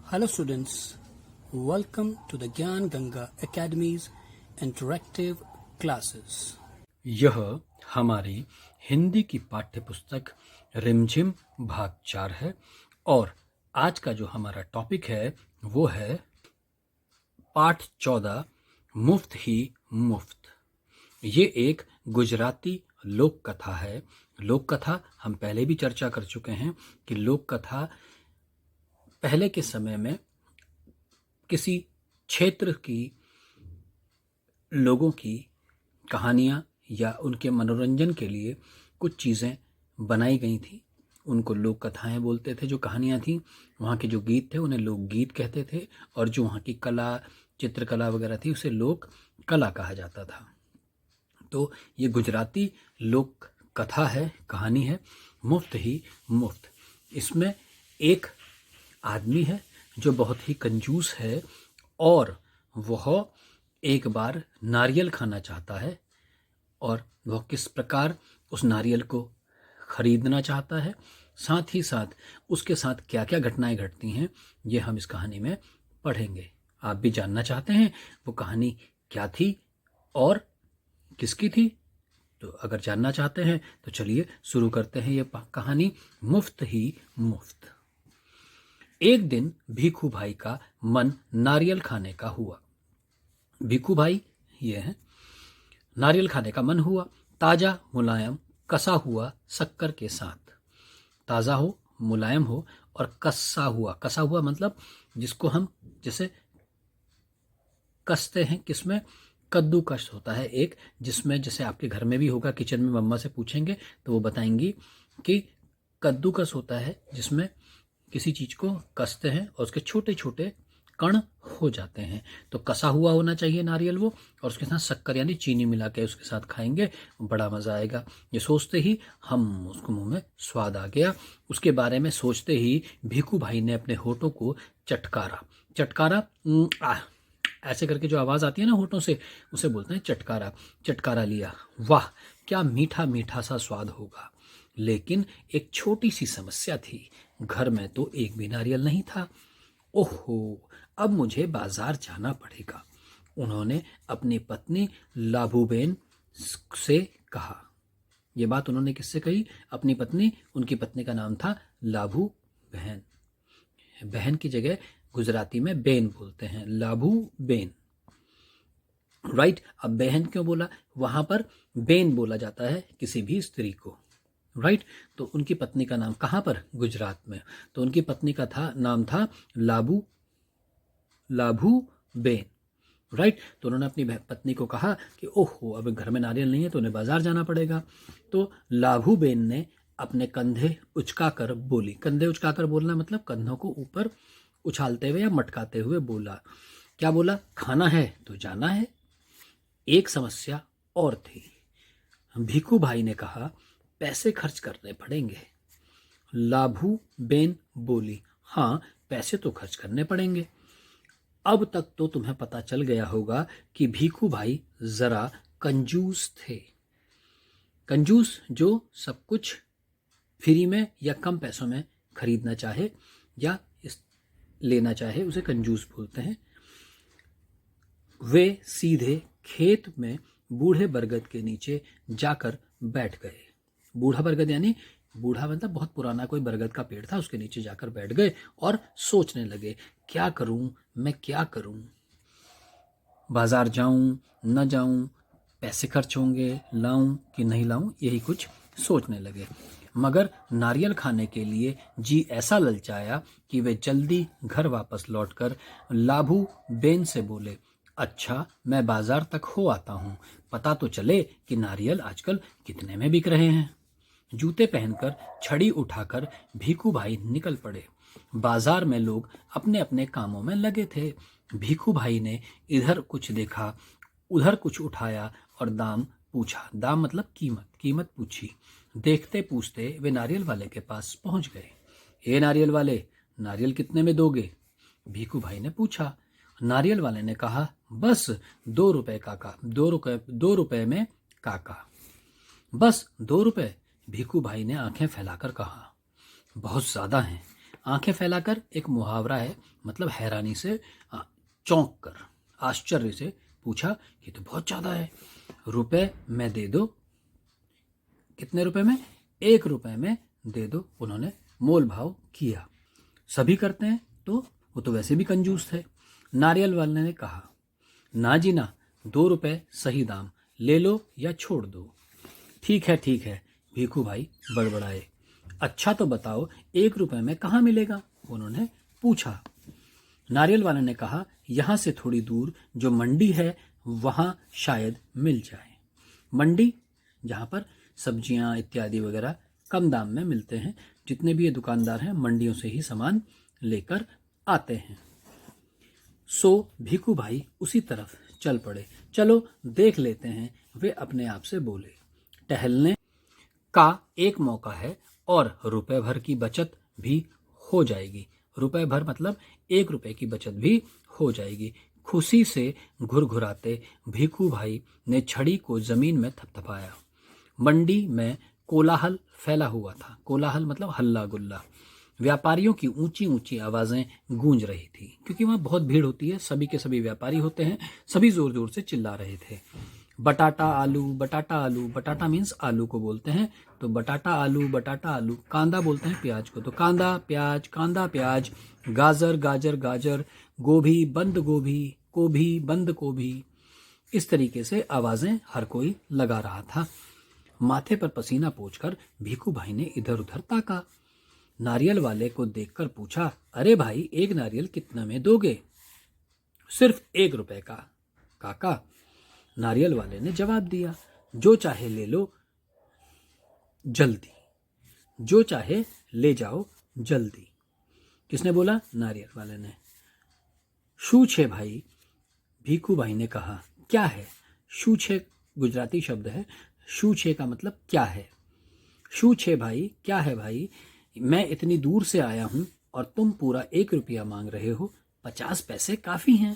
Hello students, welcome to the Gyan Ganga Academy's interactive classes. यह हमारी हिंदी की पाठ्य पुस्तक रिमझिम भाग 4 है और आज का जो हमारा टॉपिक है वो है पाठ 14 मुफ्त ही मुफ्त। ये एक गुजराती लोक कथा है। लोक कथा हम पहले भी चर्चा कर चुके हैं कि लोक कथा पहले के समय में किसी क्षेत्र की लोगों की कहानियाँ या उनके मनोरंजन के लिए कुछ चीज़ें बनाई गई थी। उनको लोक कथाएं बोलते थे। जो कहानियाँ थीं, वहाँ के जो गीत थे उन्हें लोक गीत कहते थे और जो वहाँ की कला, चित्रकला वगैरह थी उसे लोक कला कहा जाता था। तो ये गुजराती लोक कथा है, कहानी है मुफ्त ही मुफ्त। इसमें एक आदमी है जो बहुत ही कंजूस है और वह एक बार नारियल खाना चाहता है और वह किस प्रकार उस नारियल को खरीदना चाहता है, साथ ही साथ उसके साथ क्या क्या घटनाएं घटती हैं, ये हम इस कहानी में पढ़ेंगे। आप भी जानना चाहते हैं वो कहानी क्या थी और किसकी थी? तो अगर जानना चाहते हैं तो चलिए शुरू करते हैं ये कहानी मुफ्त ही मुफ्त। एक दिन भीखू भाई का मन नारियल खाने का हुआ। भीखू भाई ये हैं। नारियल खाने का मन हुआ। ताजा मुलायम कसा हुआ शक्कर के साथ। ताज़ा हो, मुलायम हो और कसा हुआ मतलब जिसको हम जैसे कसते हैं, किसमें? कद्दूकस होता है एक, जिसमें जैसे आपके घर में भी होगा, किचन में मम्मा से पूछेंगे तो वो बताएंगी कि कद्दूकस होता है जिसमें किसी चीज़ को कसते हैं और उसके छोटे छोटे कण हो जाते हैं। तो कसा हुआ होना चाहिए नारियल वो, और उसके साथ शक्कर यानी चीनी मिला के उसके साथ खाएंगे, बड़ा मज़ा आएगा। ये सोचते ही हम उसको मुंह में स्वाद आ गया। उसके बारे में सोचते ही भीखू भाई ने अपने होठों को चटकारा ऐसे करके जो आवाज़ आती है ना होठों से, उसे बोलते हैं चटकारा। चटकारा लिया। वाह, क्या मीठा मीठा सा स्वाद होगा। लेकिन एक छोटी सी समस्या थी, घर में तो एक भी नारियल नहीं था। ओहो, अब मुझे बाजार जाना पड़ेगा। उन्होंने अपनी पत्नी लाभूबेन से कहा। ये बात उन्होंने किससे कही? अपनी पत्नी, उनकी पत्नी का नाम था लाभू बहन। बहन की जगह गुजराती में बेन बोलते हैं, लाभू बेन, राइट। अब बहन क्यों बोला? वहां पर बेन बोला जाता है किसी भी स्त्री को, राइट। तो उनकी पत्नी का नाम कहाँ पर? गुजरात में। तो उनकी पत्नी का नाम था लाभू बेन, राइट। तो उन्होंने अपनी पत्नी को कहा कि ओहो, अब घर में नारियल नहीं है तो उन्हें बाजार जाना पड़ेगा। तो लाभू बेन ने अपने कंधे उचकाकर बोली। कंधे उचकाकर बोलना मतलब कंधों को ऊपर उछालते हुए या मटकाते हुए बोला। क्या बोला? खाना है तो जाना है। एक समस्या और थी। भीखू भाई ने कहा पैसे खर्च करने पड़ेंगे। लाभू बेन बोली, हाँ पैसे तो खर्च करने पड़ेंगे। अब तक तो तुम्हें पता चल गया होगा कि भीखू भाई जरा कंजूस थे। कंजूस जो सब कुछ फ्री में या कम पैसों में खरीदना चाहे या लेना चाहे उसे कंजूस बोलते हैं। वे सीधे खेत में बूढ़े बरगद के नीचे जाकर बैठ गए। बूढ़ा बरगद यानी बूढ़ा मतलब बहुत पुराना कोई बरगद का पेड़ था, उसके नीचे जाकर बैठ गए और सोचने लगे, क्या करूं मैं, क्या करूं? बाजार जाऊं न जाऊं, पैसे खर्च होंगे, लाऊं कि नहीं लाऊं, यही कुछ सोचने लगे। मगर नारियल खाने के लिए जी ऐसा ललचाया कि वे जल्दी घर वापस लौटकर लाभू बेन से बोले, अच्छा मैं बाजार तक हो आता हूँ, पता तो चले कि नारियल आजकल कितने में बिक रहे हैं। जूते पहनकर छड़ी उठाकर भीखू भाई निकल पड़े। बाजार में लोग अपने अपने कामों में लगे थे। भीखू भाई ने इधर कुछ देखा, उधर कुछ उठाया और दाम पूछा। दाम मतलब कीमत पूछी। देखते पूछते वे नारियल वाले के पास पहुंच गए। ए नारियल वाले, नारियल कितने में दोगे? भीखू भाई ने पूछा। नारियल वाले ने कहा, बस 2 रुपए काका, 2 रुपए में काका। बस 2 रुपए? भीखू भाई ने आंखें फैलाकर कहा, बहुत ज्यादा हैं, आंखें फैलाकर एक मुहावरा है, मतलब हैरानी से चौंक कर, आश्चर्य से पूछा, ये तो बहुत ज्यादा है, रुपए में दे दो। कितने रुपए में? 1 रुपए में दे दो। उन्होंने मोल भाव किया। सभी करते हैं तो वो तो वैसे भी कंजूस थे। नारियल वाले ने कहा, ना जी ना, 2 रुपए सही दाम, ले लो या छोड़ दो। ठीक है, भीखू भाई बड़बड़ाए। अच्छा तो बताओ, 1 रुपए में कहाँ मिलेगा? उन्होंने पूछा। नारियल वाले ने कहा, यहाँ से थोड़ी दूर जो मंडी है वहां शायद मिल जाए। मंडी, जहां पर सब्जियां इत्यादि वगैरह कम दाम में मिलते हैं। जितने भी ये दुकानदार हैं मंडियों से ही सामान लेकर आते हैं। सो भीखू भाई उसी तरफ चल पड़े। चलो देख लेते हैं, वे अपने आप से बोले। टहलने का एक मौका है और रुपए भर की बचत भी हो जाएगी। रुपए भर मतलब 1 रुपए की बचत भी हो जाएगी। खुशी से घुरघुराते भीखू भाई ने छड़ी को जमीन में थपथपाया। मंडी में कोलाहल फैला हुआ था। कोलाहल मतलब हल्ला गुल्ला। व्यापारियों की ऊंची ऊंची आवाजें गूंज रही थी, क्योंकि वहां बहुत भीड़ होती है, सभी के सभी व्यापारी होते हैं। सभी जोर जोर से चिल्ला रहे थे, बटाटा आलू, बटाटा आलू। बटाटा मीन्स आलू को बोलते हैं, तो बटाटा आलू, बटाटा आलू। कांदा बोलते हैं प्याज को, तो कांदा प्याज, कांदा प्याज। गाजर गाजर गाजर, गोभी बंद गोभी, गोभी बंद गोभी। इस तरीके से आवाजें हर कोई लगा रहा था। माथे पर पसीना पोंछकर भीखू भाई ने इधर उधर ताका। नारियल वाले को देखकर पूछा, अरे भाई, 1 नारियल कितना में दोगे? सिर्फ 1 रुपए का काका। नारियल वाले ने जवाब दिया, जो चाहे ले लो जल्दी, जो चाहे ले जाओ जल्दी। किसने बोला? नारियल वाले ने। शू छे भाई, भीखू भाई ने कहा। क्या है? शू छे गुजराती शब्द है। शू छे का मतलब क्या है। शू छे भाई, क्या है भाई? मैं इतनी दूर से आया हूं और तुम पूरा 1 रुपया मांग रहे हो। 50 पैसे काफी हैं।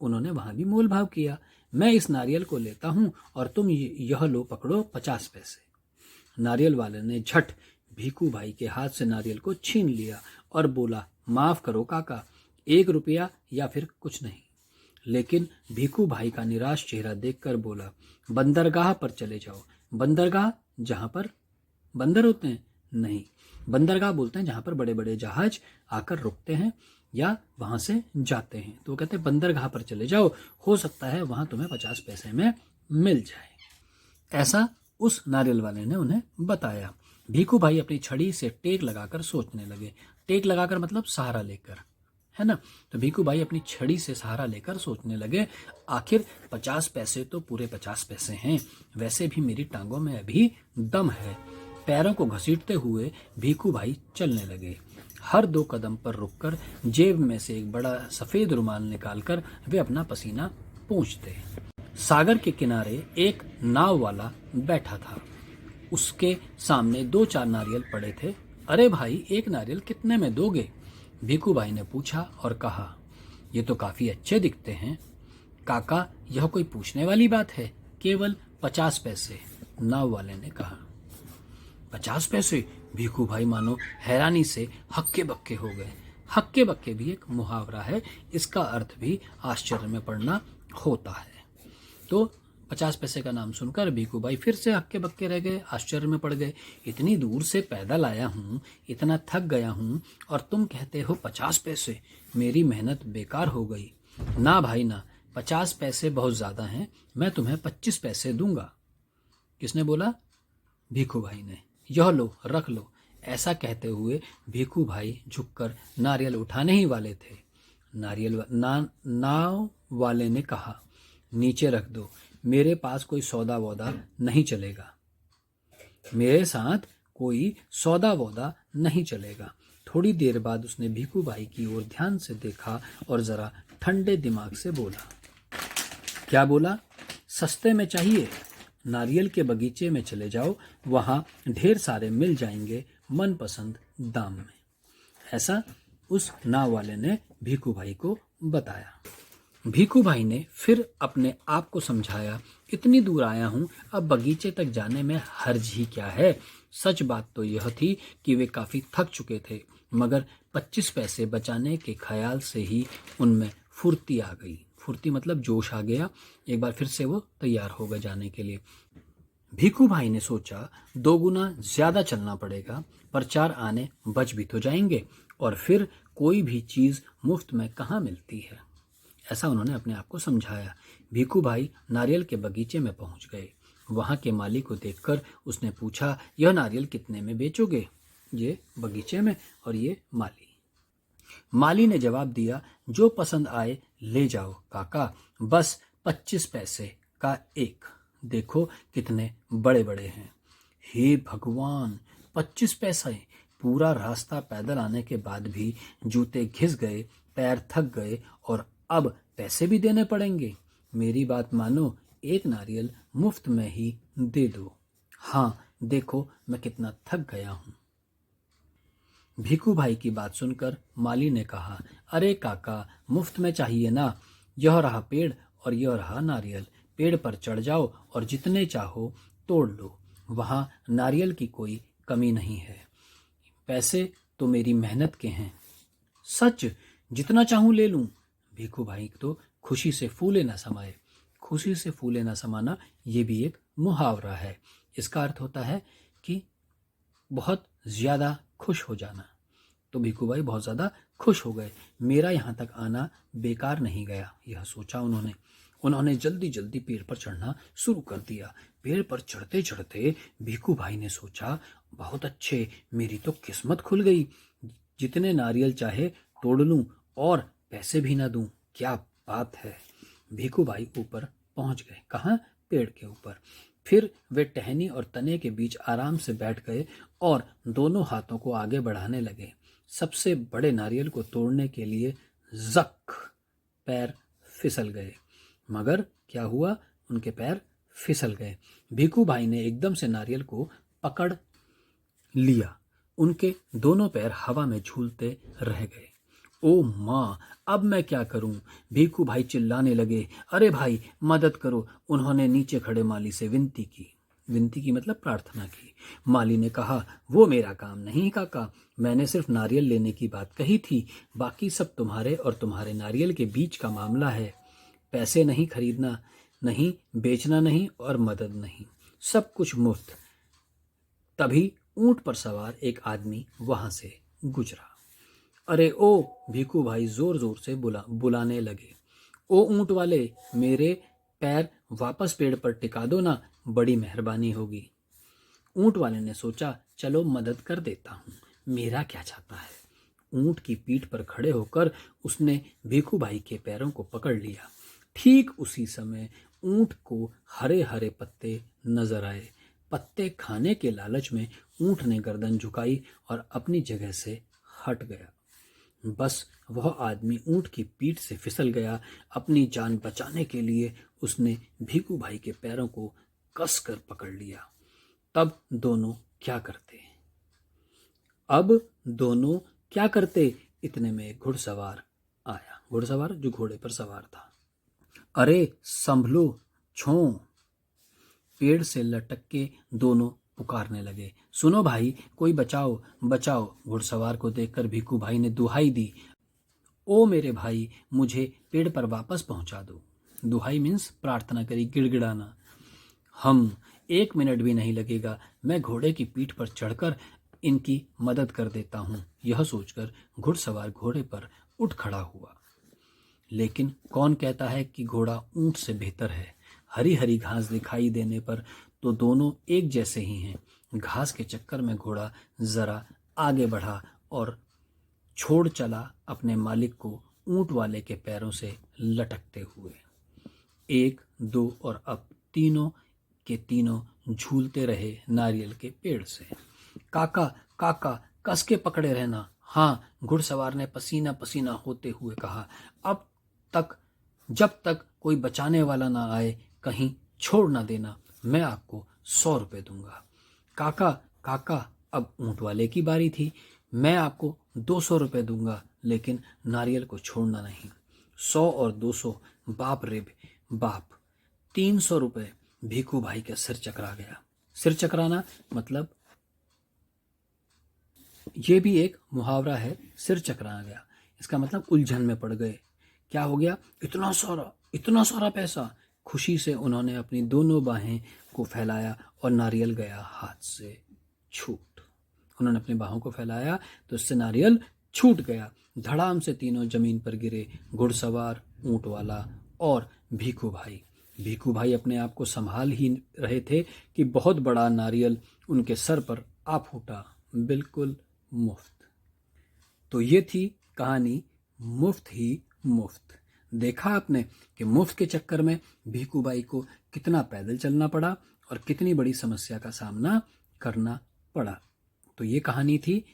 उन्होंने वहां भी मोल भाव किया। मैं इस नारियल को लेता हूं और तुम यह लो, पकड़ो 50 पैसे। नारियल वाले ने झट भीखू भाई के हाथ से नारियल को छीन लिया और बोला, माफ करो काका, 1 रुपया या फिर कुछ नहीं। लेकिन भीखू भाई का निराश चेहरा देखकर बोला, बंदरगाह पर चले जाओ। बंदरगाह, जहां पर बंदर होते हैं? नहीं, बंदरगाह बोलते हैं जहां पर बड़े बड़े जहाज आकर रुकते हैं या वहां से जाते हैं। तो वो कहते हैं बंदरगाह पर चले जाओ, हो सकता है वहां तुम्हें 50 पैसे में मिल जाए। ऐसा उस नारियल वाले ने उन्हें बताया। भीखू भाई अपनी छड़ी से टेक लगाकर सोचने लगे। टेक लगाकर मतलब सहारा लेकर, है ना। तो भीखू भाई अपनी छड़ी से सहारा लेकर सोचने लगे, आखिर 50 पैसे तो पूरे 50 पैसे हैं। वैसे भी मेरी टांगों में अभी दम है। पैरों को घसीटते हुए भीखू भाई चलने लगे। हर 2 कदम पर रुककर जेब में से एक बड़ा सफेद रुमाल निकालकर वे अपना पसीना पोंछते। सागर के किनारे एक नाव वाला बैठा था। उसके सामने 2-4 नारियल पड़े थे। अरे भाई, 1 नारियल कितने में दोगे? भीखू भाई ने पूछा और कहा, ये तो काफी अच्छे दिखते हैं काका, यह कोई पूछने वाली बात है, केवल 50 पैसे। नाव वाले ने कहा। 50 पैसे? भीखू भाई मानो हैरानी से हक्के बक्के हो गए। हक्के बक्के भी एक मुहावरा है, इसका अर्थ भी आश्चर्य में पड़ना होता है। तो 50 पैसे का नाम सुनकर भीखू भाई फिर से हक्के बक्के रह गए, आश्चर्य में पड़ गए। इतनी दूर से पैदल आया हूँ, इतना थक गया हूँ, और तुम कहते हो 50 पैसे? मेरी मेहनत बेकार हो गई। ना भाई ना, 50 पैसे बहुत ज्यादा हैं, मैं तुम्हें 25 पैसे दूंगा। किसने बोला? भीखू भाई ने। यह लो, रख लो। ऐसा कहते हुए भीखू भाई झुककर नारियल उठाने ही वाले थे। नाव वाले ने कहा, नीचे रख दो, मेरे पास कोई सौदा वौदा नहीं चलेगा। मेरे साथ कोई सौदा वौदा नहीं चलेगा। थोड़ी देर बाद उसने भीखू भाई की ओर ध्यान से देखा और जरा ठंडे दिमाग से बोला। क्या बोला? सस्ते में चाहिए? नारियल के बगीचे में चले जाओ, वहां ढेर सारे मिल जाएंगे मनपसंद दाम में। ऐसा उस नाव वाले ने भीखू भाई को बताया। भीखू भाई ने फिर अपने आप को समझाया, इतनी दूर आया हूं, अब बगीचे तक जाने में हर्ज ही क्या है। सच बात तो यह थी कि वे काफी थक चुके थे। मगर 25 पैसे बचाने के ख्याल से ही उनमें फुर्ती आ गई। फुर्ती मतलब जोश आ गया। एक बार फिर से वो तैयार हो गए जाने के लिए। भीखू भाई ने सोचा 2 गुना ज्यादा चलना पड़ेगा, पर 4 आने बच भी तो जाएंगे, और फिर कोई भी चीज मुफ्त में कहाँ मिलती है। ऐसा उन्होंने अपने आप को समझाया। भीखू भाई नारियल के बगीचे में पहुंच गए। वहां के माली को देखकर उसने पूछा, यह नारियल कितने में बेचोगे? ये बगीचे में और ये माली। माली ने जवाब दिया, जो पसंद आए ले जाओ काका, बस 25 पैसे का एक। देखो कितने बड़े बड़े हैं। हे भगवान, 25 पैसे! पूरा रास्ता पैदल आने के बाद भी जूते घिस गए, पैर थक गए, और अब पैसे भी देने पड़ेंगे। मेरी बात मानो, एक नारियल मुफ्त में ही दे दो। हाँ, देखो मैं कितना थक गया हूं। भीखू भाई की बात सुनकर माली ने कहा, अरे काका, मुफ्त में चाहिए ना। यह रहा पेड़ और यह रहा नारियल। पेड़ पर चढ़ जाओ और जितने चाहो तोड़ लो। वहां नारियल की कोई कमी नहीं है। पैसे तो मेरी मेहनत के हैं। सच? जितना चाहूं ले लूं? भीखू भाई तो खुशी से फूले न समाये। खुशी से फूले न समाना ये भी एक मुहावरा है। इसका अर्थ होता है कि बहुत ज्यादा खुश हो जाना। तो भीखू भाई बहुत ज्यादा खुश हो गए। मेरा यहाँ तक आना बेकार नहीं गया, यह सोचा उन्होंने। उन्होंने जल्दी जल्दी पेड़ पर चढ़ना शुरू कर दिया। पेड़ पर चढ़ते चढ़ते भीखू भाई ने सोचा, बहुत अच्छे, मेरी तो किस्मत खुल गई। जितने नारियल चाहे तोड़ लूं और पैसे भी ना दूं। क्या बात है। भीखू भाई ऊपर पहुंच गए। कहाँ? पेड़ के ऊपर। फिर वे टहनी और तने के बीच आराम से बैठ गए और दोनों हाथों को आगे बढ़ाने लगे। सबसे बड़े नारियल को तोड़ने के लिए जक पैर फिसल गए। मगर क्या हुआ? उनके पैर फिसल गए। भीखू भाई ने एकदम से नारियल को पकड़ लिया। उनके दोनों पैर हवा में झूलते रह गए। ओ माँ, अब मैं क्या करूं? भीखू भाई चिल्लाने लगे, अरे भाई मदद करो। उन्होंने नीचे खड़े माली से विनती की। विनती की मतलब प्रार्थना की। माली ने कहा, वो मेरा काम नहीं काका, मैंने सिर्फ नारियल लेने की बात कही थी। बाकी सब तुम्हारे और तुम्हारे नारियल के बीच का मामला है। पैसे नहीं खरीदना नहीं, बेचना नहीं और मदद नहीं, सब कुछ मुफ्त। तभी ऊंट पर सवार एक आदमी वहां से गुजरा। अरे ओ! भीखू भाई जोर जोर से बुलाने लगे, ओ ऊंट वाले, मेरे पैर वापस पेड़ पर टिका दो ना, बड़ी मेहरबानी होगी। ऊंट वाले ने सोचा, चलो मदद कर देता हूँ, मेरा क्या जाता है। ऊंट की पीठ पर खड़े होकर उसने भीखू भाई के पैरों को पकड़ लिया। ठीक उसी समय ऊंट को हरे हरे पत्ते नजर आए। पत्ते खाने के लालच में ऊंट ने गर्दन झुकाई और अपनी जगह से हट गया। बस वह आदमी ऊंट की पीठ से फिसल गया। अपनी जान बचाने के लिए उसने भीखू भाई के पैरों को कसकर पकड़ लिया। तब दोनों क्या करते? अब दोनों क्या करते? इतने में एक घुड़सवार आया। घुड़सवार जो घोड़े पर सवार था। अरे संभलो, छों! पेड़ से लटक के दोनों पुकारने लगे, सुनो भाई, कोई बचाओ बचाओ। घुड़सवार को देखकर भीखू भाई ने दुहाई दी, ओ मेरे भाई, मुझे पेड़ पर वापस पहुंचा दो। दुहाई मीन्स प्रार्थना करी, गिड़गिड़ाना। हम 1 मिनट भी नहीं लगेगा, मैं घोड़े की पीठ पर चढ़कर इनकी मदद कर देता हूं। यह सोचकर घुड़सवार घोड़े पर उठ खड़ा हुआ। लेकिन कौन कहता है कि घोड़ा ऊंट से बेहतर है। हरी हरी घास दिखाई देने पर तो दोनों एक जैसे ही हैं। घास के चक्कर में घोड़ा जरा आगे बढ़ा और छोड़ चला अपने मालिक को ऊंट वाले के पैरों से लटकते हुए। 1, 2 और अब तीनों के तीनों झूलते रहे नारियल के पेड़ से। काका काका, कस के पकड़े रहना। हाँ, घुड़सवार ने पसीना पसीना होते हुए कहा, अब तक जब तक कोई बचाने वाला ना आए कहीं छोड़ ना देना, मैं आपको 100 रुपए दूंगा। काका काका, अब ऊंट वाले की बारी थी, मैं आपको 200 रुपए दूंगा, लेकिन नारियल को छोड़ना नहीं। 100 और 200, बाप रे बाप, 300 रुपए। भीखू भाई का सिर चकरा गया। सिर चकराना मतलब ये भी एक मुहावरा है, सिर चकरा गया। इसका मतलब उलझन में पड़ गए। क्या हो गया? इतना सारा पैसा। खुशी से उन्होंने अपनी दोनों बाहें को फैलाया और नारियल गया हाथ से छूट। उन्होंने अपनी बाहों को फैलाया तो उससे नारियल छूट गया। धड़ाम से तीनों जमीन पर गिरे, घुड़सवार, ऊंट वाला और भीखू भाई। भीखू भाई अपने आप को संभाल ही रहे थे कि बहुत बड़ा नारियल उनके सर पर आ फूटा, बिल्कुल मुफ्त। तो ये थी कहानी मुफ्त ही मुफ्त। देखा आपने कि मुफ्त के चक्कर में भीखू भाई को कितना पैदल चलना पड़ा और कितनी बड़ी समस्या का सामना करना पड़ा। तो ये कहानी थी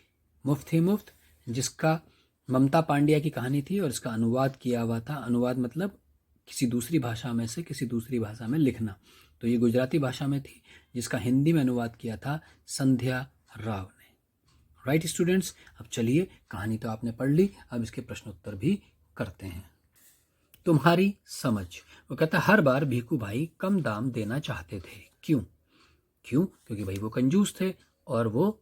मुफ्त ही मुफ्त, जिसका ममता पांड्या की कहानी थी और इसका अनुवाद किया हुआ था। अनुवाद मतलब किसी दूसरी भाषा में से किसी दूसरी भाषा में लिखना। तो ये गुजराती भाषा में थी, जिसका हिंदी में अनुवाद किया था संध्या राव ने। राइट स्टूडेंट्स, अब चलिए, कहानी तो आपने पढ़ ली, अब इसके प्रश्न उत्तर भी करते हैं। तुम्हारी समझ। वो कहता हर बार भीखू भाई कम दाम देना चाहते थे। क्यों? क्योंकि भाई वो कंजूस थे और वो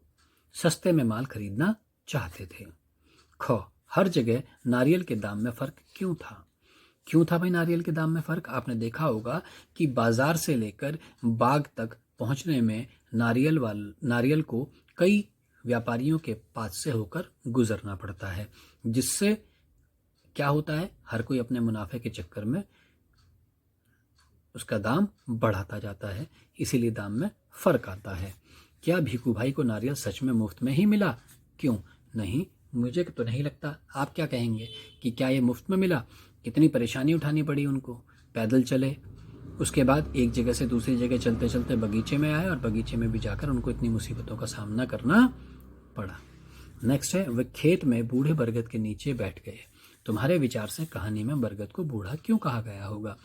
सस्ते में माल खरीदना चाहते थे। ख, हर जगह नारियल के दाम में फर्क क्यों था? क्यों था भाई नारियल के दाम में फर्क? आपने देखा होगा कि बाजार से लेकर बाग तक पहुंचने में नारियल को कई व्यापारियों के पास से होकर गुजरना पड़ता है, जिससे क्या होता है, हर कोई अपने मुनाफे के चक्कर में उसका दाम बढ़ाता जाता है, इसीलिए दाम में फर्क आता है। क्या भीखू भाई को नारियल सच में मुफ्त में ही मिला? क्यों? नहीं, मुझे तो नहीं लगता। आप क्या कहेंगे कि क्या ये मुफ्त में मिला? कितनी परेशानी उठानी पड़ी उनको, पैदल चले, उसके बाद एक जगह से दूसरी जगह चलते चलते बगीचे में आए और बगीचे में भी जाकर उनको इतनी मुसीबतों का सामना करना पड़ा। नेक्स्ट है, वे खेत में बूढ़े बरगद के नीचे बैठ गए। तुम्हारे विचार से कहानी में बरगद को बूढ़ा क्यों कहा गया होगा?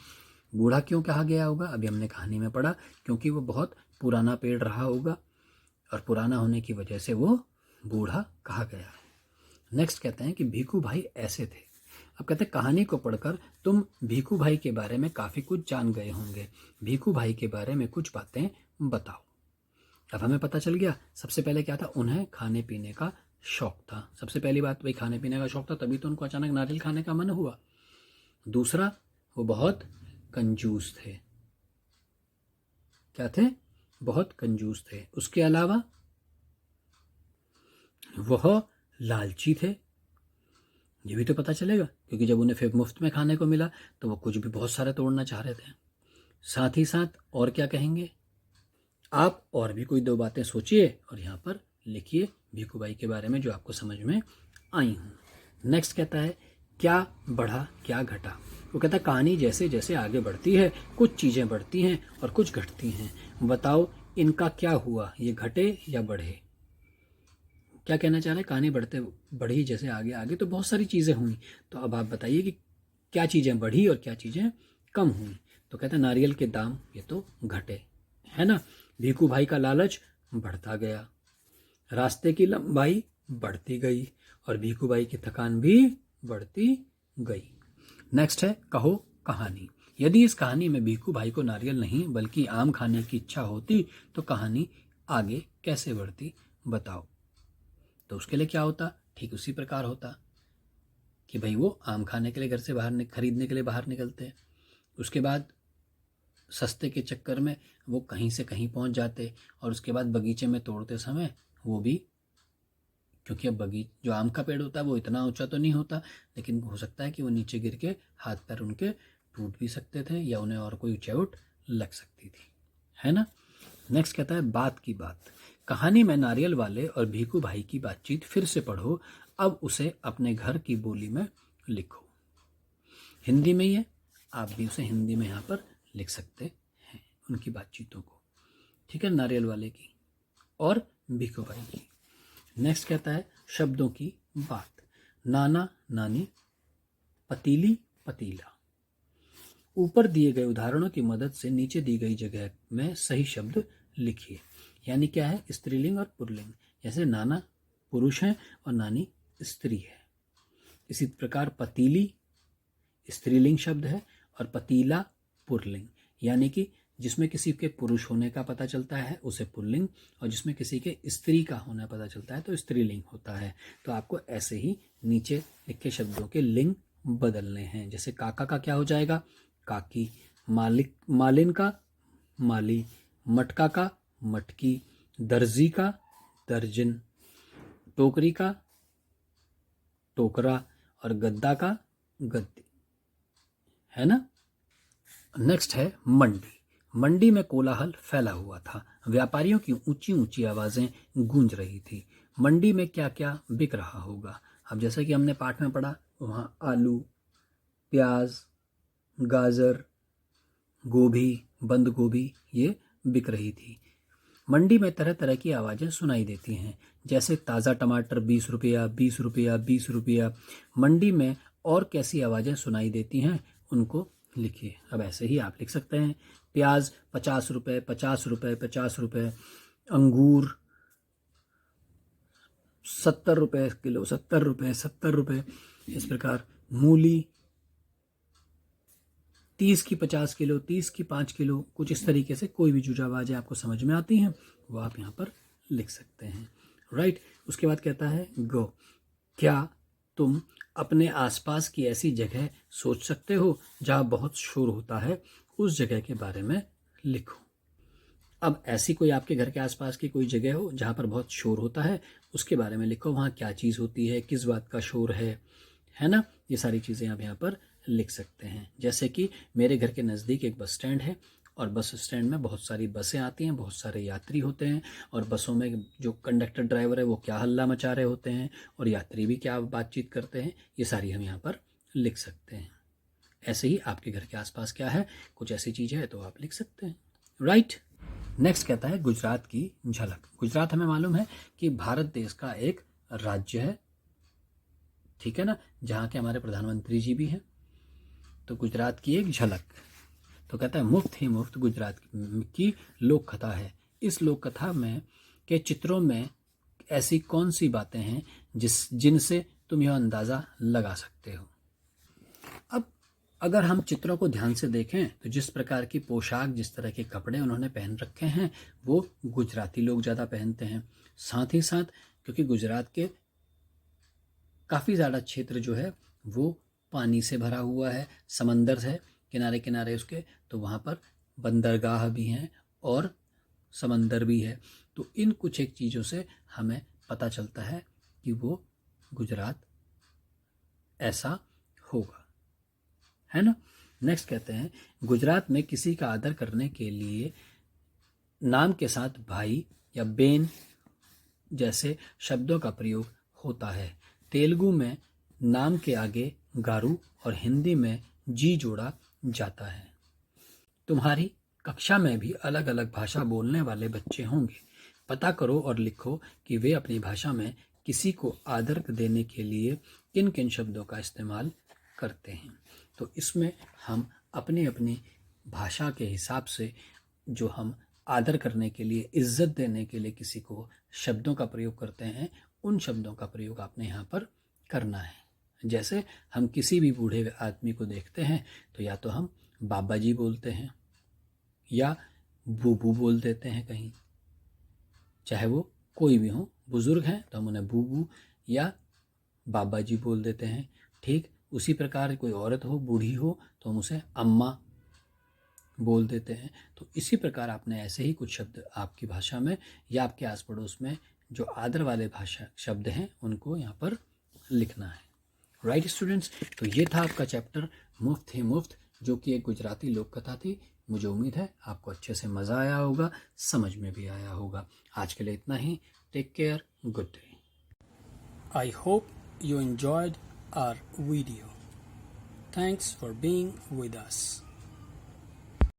बूढ़ा क्यों कहा गया होगा? अभी हमने कहानी में पढ़ा, क्योंकि वो बहुत पुराना पेड़ रहा होगा और पुराना होने की वजह से वो बूढ़ा कहा गया है। नेक्स्ट कहते हैं कि भीखू भाई ऐसे थे। अब कहते हैं कहानी को पढ़कर तुम भीखू भाई के बारे में काफ़ी कुछ जान गए होंगे। भीखू भाई के बारे में कुछ बातें बताओ। अब हमें पता चल गया, सबसे पहले क्या था, उन्हें खाने पीने का शौक था। सबसे पहली बात, वही खाने पीने का शौक था, तभी तो उनको अचानक नारियल खाने का मन हुआ। दूसरा, वो बहुत कंजूस थे। क्या थे? बहुत कंजूस थे। उसके अलावा वह लालची थे। ये भी तो पता चलेगा, क्योंकि जब उन्हें फिर मुफ्त में खाने को मिला तो वो कुछ भी बहुत सारे तोड़ना चाह रहे थे। साथ ही साथ और क्या कहेंगे आप? और भी कोई दो बातें सोचिए और यहाँ पर लिखिए भीखू भाई के बारे में जो आपको समझ में आई हूँ। नेक्स्ट कहता है क्या बढ़ा क्या घटा। वो कहता है कहानी जैसे जैसे आगे बढ़ती है कुछ चीज़ें बढ़ती हैं और कुछ घटती हैं। बताओ इनका क्या हुआ, ये घटे या बढ़े? क्या कहना चाह रहे हैं? कहानी बढ़ी जैसे आगे आगे तो बहुत सारी चीज़ें हुई, तो अब आप बताइए कि क्या चीज़ें बढ़ी और क्या चीज़ें कम हुई। तो कहते हैं नारियल के दाम ये तो घटे, है ना। भीखू भाई का लालच बढ़ता गया, रास्ते की लंबाई बढ़ती गई और भीखू भाई की थकान भी बढ़ती गई। नेक्स्ट है कहो कहानी। यदि इस कहानी में भीखू भाई को नारियल नहीं बल्कि आम खाने की इच्छा होती तो कहानी आगे कैसे बढ़ती, बताओ। तो उसके लिए क्या होता? ठीक उसी प्रकार होता कि भाई वो आम खाने के लिए घर से बाहर खरीदने के लिए बाहर निकलते हैं, उसके बाद सस्ते के चक्कर में वो कहीं से कहीं पहुंच जाते और उसके बाद बगीचे में तोड़ते समय वो भी, क्योंकि अब जो आम का पेड़ होता है वो इतना ऊंचा तो नहीं होता, लेकिन हो सकता है कि वो नीचे गिर के हाथ पैर उनके टूट भी सकते थे या उन्हें और कोई चोट लग सकती थी, है ना। नेक्स्ट कहता है बात की बात। कहानी में नारियल वाले और भीखू भाई की बातचीत फिर से पढ़ो, अब उसे अपने घर की बोली में लिखो। हिंदी में ही है, आप भी उसे हिंदी में यहाँ पर लिख सकते हैं उनकी बातचीतों को, ठीक है, नारियल वाले की और भीखू भाई की। नेक्स्ट कहता है शब्दों की बात। नाना नानी, पतीली पतीला। ऊपर दिए गए उदाहरणों की मदद से नीचे दी गई जगह में सही शब्द लिखिए। यानी क्या है, स्त्रीलिंग और पुल्लिंग। जैसे नाना पुरुष है और नानी स्त्री है, इसी प्रकार पतीली स्त्रीलिंग शब्द है और पतीला पुल्लिंग, यानी कि जिसमें किसी के पुरुष होने का पता चलता है उसे पुल्लिंग, और जिसमें किसी के स्त्री का होना पता चलता है तो स्त्रीलिंग होता है। तो आपको ऐसे ही नीचे लिखे शब्दों के लिंग बदलने हैं। जैसे काका का क्या हो जाएगा, काकी, मालिक मालिन का माली, मटका का मटकी, दर्जी का दर्जन, टोकरी का टोकरा, और गद्दा का गद्दी, है ना। नेक्स्ट है मंडी। मंडी में कोलाहल फैला हुआ था, व्यापारियों की ऊंची ऊंची आवाजें गूंज रही थी। मंडी में क्या क्या बिक रहा होगा। अब जैसे कि हमने पाठ में पढ़ा, वहाँ आलू, प्याज, गाजर, गोभी, बंद गोभी ये बिक रही थी। मंडी में तरह तरह की आवाज़ें सुनाई देती हैं, जैसे ताज़ा टमाटर 20 रुपया, 20 रुपया, 20 रुपया। मंडी में और कैसी आवाज़ें सुनाई देती हैं उनको लिखिए। अब ऐसे ही आप लिख सकते हैं, प्याज 50 रुपये, 50 रुपये, 50 रुपये, अंगूर 70 रुपये किलो, 70 रुपये, 70 रुपये। इस प्रकार मूली 30 की 50 किलो, 30 की 5 किलो। कुछ इस तरीके से कोई भी जो आवाज़ें आपको समझ में आती हैं वो आप यहाँ पर लिख सकते हैं, राइट। उसके बाद कहता है गो, क्या तुम अपने आसपास की ऐसी जगह सोच सकते हो जहाँ बहुत शोर होता है, उस जगह के बारे में लिखो। अब ऐसी कोई आपके घर के आसपास की कोई जगह हो जहाँ पर बहुत शोर होता है, उसके बारे में लिखो। वहाँ क्या चीज़ होती है, किस बात का शोर है ना। ये सारी चीज़ें आप यहाँ पर लिख सकते हैं। जैसे कि मेरे घर के नज़दीक एक बस स्टैंड है, और बस स्टैंड में बहुत सारी बसें आती हैं, बहुत सारे यात्री होते हैं, और बसों में जो कंडक्टर ड्राइवर है वो क्या हल्ला मचा रहे होते हैं, और यात्री भी क्या बातचीत करते हैं, ये सारी हम यहाँ पर लिख सकते हैं। ऐसे ही आपके घर के आसपास क्या है, कुछ ऐसी चीज़ है तो आप लिख सकते हैं, राइट। नेक्स्ट कहता है गुजरात की झलक। गुजरात हमें मालूम है कि भारत देश का एक राज्य है, ठीक है ना, जहाँ के हमारे प्रधानमंत्री जी भी हैं। तो गुजरात की एक झलक, तो कहता है मुफ्त ही मुफ्त गुजरात की लोक कथा है। इस लोक कथा में के चित्रों में ऐसी कौन सी बातें हैं जिनसे तुम यह अंदाज़ा लगा सकते हो। अब अगर हम चित्रों को ध्यान से देखें तो जिस प्रकार की पोशाक, जिस तरह के कपड़े उन्होंने पहन रखे हैं वो गुजराती लोग ज़्यादा पहनते हैं। साथ ही साथ क्योंकि गुजरात के काफ़ी ज़्यादा क्षेत्र जो है वो पानी से भरा हुआ है, समंदर है किनारे किनारे उसके, तो वहाँ पर बंदरगाह भी हैं और समंदर भी है। तो इन कुछ एक चीज़ों से हमें पता चलता है कि वो गुजरात ऐसा होगा, है ना। नेक्स्ट कहते हैं गुजरात में किसी का आदर करने के लिए नाम के साथ भाई या बेन जैसे शब्दों का प्रयोग होता है। तेलुगु में नाम के आगे गारू और हिंदी में जी जोड़ा जाता है। तुम्हारी कक्षा में भी अलग अलग भाषा बोलने वाले बच्चे होंगे। पता करो और लिखो कि वे अपनी भाषा में किसी को आदर देने के लिए किन किन शब्दों का इस्तेमाल करते हैं। तो इसमें हम अपनी अपनी भाषा के हिसाब से जो हम आदर करने के लिए, इज्जत देने के लिए किसी को शब्दों का प्रयोग करते हैं, उन शब्दों का प्रयोग आपने यहाँ पर करना है। जैसे हम किसी भी बूढ़े आदमी को देखते हैं तो या तो हम बाबा जी बोलते हैं या बूबू बोल देते हैं कहीं, चाहे वो कोई भी हो। बुज़ुर्ग हैं तो हम उन्हें बूबू या बाबा जी बोल देते हैं। ठीक उसी प्रकार कोई औरत हो, बूढ़ी हो, तो हम उसे अम्मा बोल देते हैं। तो इसी प्रकार आपने ऐसे ही कुछ शब्द आपकी भाषा में या आपके आस पड़ोस में जो आदर वाले भाषा शब्द हैं उनको यहाँ पर लिखना है, राइट स्टूडेंट्स। तो ये था आपका चैप्टर मुफ्त ही मुफ्त, जो कि एक गुजराती लोक कथा थी। मुझे उम्मीद है आपको अच्छे से मज़ा आया होगा, समझ में भी आया होगा। आज के लिए इतना ही। Take care, good day. I hope you enjoyed our video. Thanks for being with us.